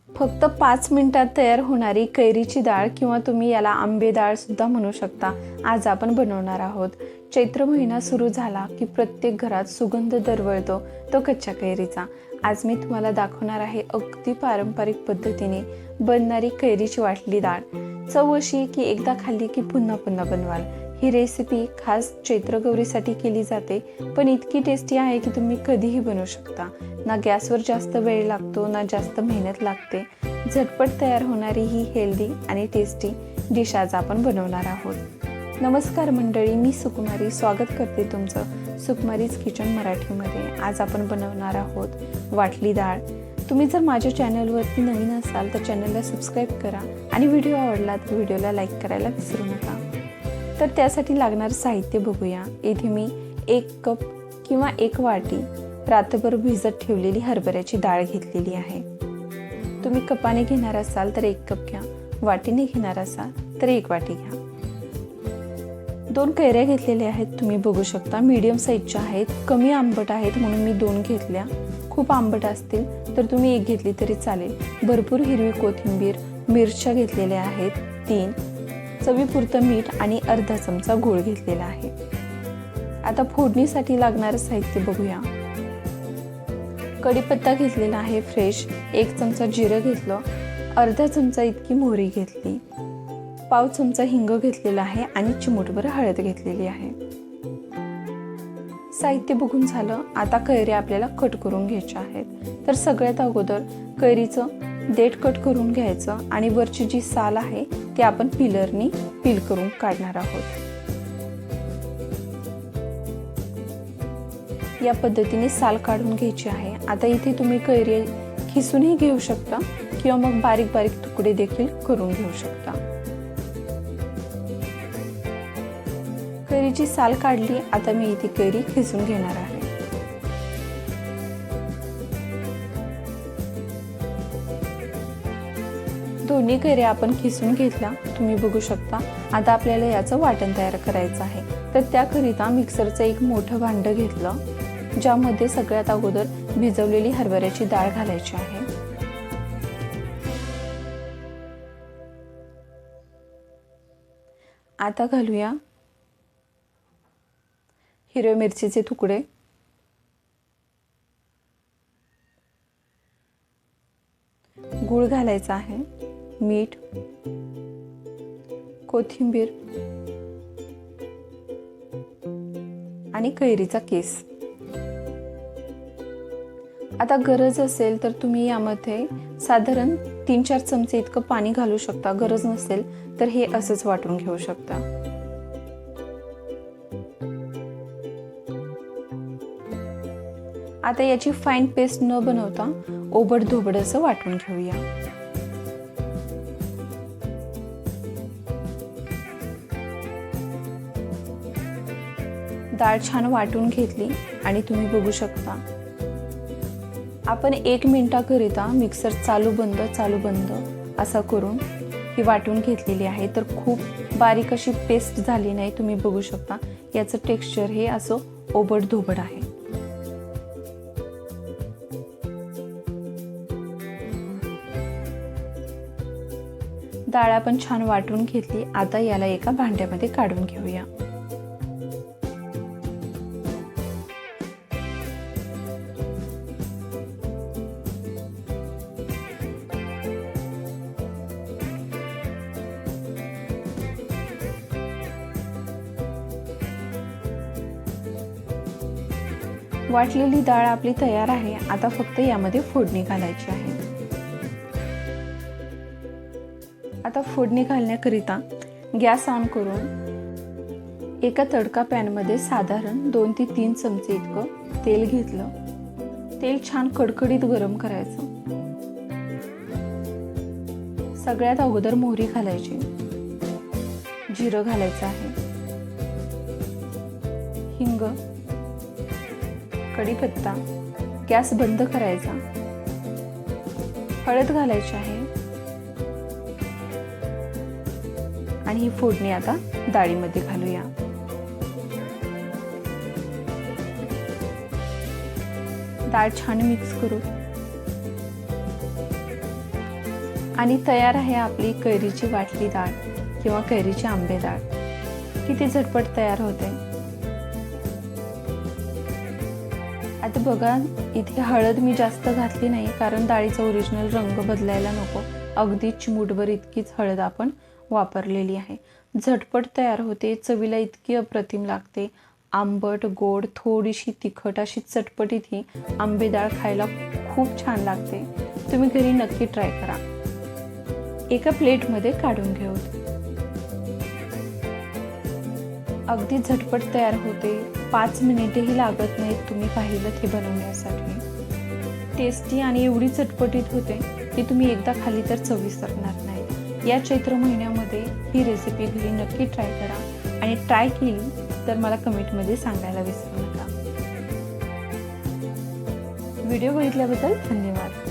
फक्त 5 मिनिटात तयार होणारी कैरीची डाळ किंवा तुम्ही याला आंबे डाळ सुद्धा म्हणू शकता आज आपण बनवणार आहोत। चैत्र महिना सुरू झाला की प्रत्येक घरात सुगंध दरवळतो तो कच्च्या कैरीचा। आज मी तुम्हाला दाखवणार आहे अगदी पारंपरिक पद्धतीने बनणारी कैरीची वाटली डाळ। चव अशी की एकदा खाल्ली की पुन्हा पुन्हा बनवाल। ही रेसिपी खास चैत्र गौरीसाठी केली जाते, पण इतकी टेस्टी आहे की तुम्ही कधीही बनवू शकता। ना गॅसवर जास्त वेळ लागतो ना जास्त मेहनत लागते। झटपट तयार होणारी ही हेल्दी आणि टेस्टी डिश आज आपण बनवणार आहोत। नमस्कार मंडळी, मी सुकुमारी स्वागत करते तुमचं सुकुमारीज किचन मराठीमध्ये। आज आपण बनवणार आहोत वाटली डाळ। तुम्ही जर माझ्या चॅनलवरती नवीन असाल तर चॅनलला सबस्क्राईब करा आणि व्हिडिओ आवडला तर व्हिडिओला लाईक करायला विसरू नका। तर त्यासाठी लागणारे साहित्य बघूया। इथे मी 1 कप किंवा 1 वाटी रात्रभर भिजत ठेवलेली हरभऱ्याची डाळ घेतलेली आहे। तुम्ही कपाने घेणार असाल तर 1 कप घ्या, वाटीने घेणार असाल तर 1 वाटी घ्या। 2 कैऱ्या घेतलेल्या आहेत, तुम्ही बघू शकता मीडियम साईजच्या आहेत। कमी आंबट आहेत म्हणून मी 2 घेतल्या। खूप आंबट असतील तर तुम्ही 1 घेतली तरी चालेल। भरपूर हिरवी कोथिंबीर, मिरच्या घेतलेल्या आहेत 3, चवीपुरतं मीठ आणि अर्धा चमचा गूळ घेतलेला आहे। आता फोडणीसाठी लागणारे साहित्य बघूया। कढीपत्ता घेतलेला आहे फ्रेश, 1 चमचा जिरं घेतलं, अर्धा चमचा इतकी मोहरी घेतली, पाव चमचा हिंग घेतलेला आहे आणि चिमूटभर हळद घेतलेली आहे। साहित्य बघून झालं। आता कैऱ्या आपल्याला कट करून घ्यायच्या आहेत। तर सगळ्यात अगोदर कैरीचं देठ कट करून घ्यायचं आणि वरची जी साल आहे ती आपण पिलरनी पील करून काढणार आहोत। या पद्धतीने साल काढून घ्यायची आहे। आता इथे तुम्ही कैरी खिसूनही घेऊ शकता किंवा मग बारीक बारीक तुकडे देखील करून घेऊ शकता। कैरीची साल काढली, आता मी इथे कैरी खिसून घेणार आहे। दोन्ही कैऱ्या आपण खिसून घेतल्या, तुम्ही बघू शकता। आता आपल्याला याचं वाटण तयार करायचं आहे। तर त्याकरिता मिक्सरचं एक मोठं भांड घेतलं, ज्यामध्ये सगळ्यात अगोदर भिजवलेली हरभऱ्याची डाळ घालायची आहे। आता घालूया हिरव्या मिरचीचे तुकडे, गूळ घालायचा आहे, मीठ, कोथिंबीर आणि कैरीचा केस। आता गरज असेल तर तुम्ही यामध्ये साधारण 3-4 चमचे इतकं पाणी घालू शकता। गरज नसेल तर हे असंच वाटून घेऊ शकता। आता याची फाईन पेस्ट न बनवता ओबड धोबड असं वाटून घेऊया। डाळ छान वाटून घेतली आणि तुम्ही बघू शकता आपण 1 मिनिटाकरिता मिक्सर चालू बंद असा करून ही वाटून घेतलेली आहे। तर खूप बारीक अशी पेस्ट झाली नाही, तुम्ही बघू शकता याचं टेक्स्चर हे असं ओबड धोबड आहे। डाळ आपण छान वाटून घेतली। आता याला एका भांड्यामध्ये काढून घेऊया। वाटलेली डाळ आपली तयार आहे। आता फक्त यामध्ये फोडणी घालायची आहे। आता फोडणी घालण्याकरिता गॅस ऑन करून एका तडका पॅनमध्ये साधारण 2 ते 3 चमचे इतकं तेल घेतलं। तेल छान कडकडीत गरम करायचं। सगळ्यात अगोदर मोहरी घालायची, जिरं घालायचं आहे, हिंग, कढीपत्ता, गॅस बंद करायचा, हळद घालायची आहे आणि ही फोडणी आता डाळीमध्ये घालूया। डाळ छान मिक्स करू। आणि तयार आहे आपली कैरीची वाटली डाळ किंवा कैरीची आंबे डाळ. किती झटपट तयार होते. आता बघा, इथे हळद मी जास्त घातली नाही कारण डाळीचा ओरिजिनल रंग बदलायला नको. अगदी चिमूटभर इतकीच हळद आपण वापरलेली आहे. झटपट तयार होते, चवीला इतकी अप्रतिम लागते. आंबट गोड थोडीशी तिखट अशी चटपटीत ही आंबे डाळ खायला खूप छान लागते. तुम्ही घरी नक्की ट्राय करा. एका प्लेटमध्ये काढून घेऊ. अगदी झटपट तयार होते. 5 मिनिटेही लागत नाहीत तुम्ही पाहिलं ते बनवण्यासाठी. टेस्टी आणि एवढी चटपटीत होते की तुम्ही एकदा खाली तर चव विसरणार नाही. या चैत्र महिन्यामध्ये ही रेसिपी घरी नक्की ट्राय करा आणि ट्राय केली तर मला कमेंटमध्ये सांगायला विसरू नका. व्हिडिओ बघितल्याबद्दल धन्यवाद.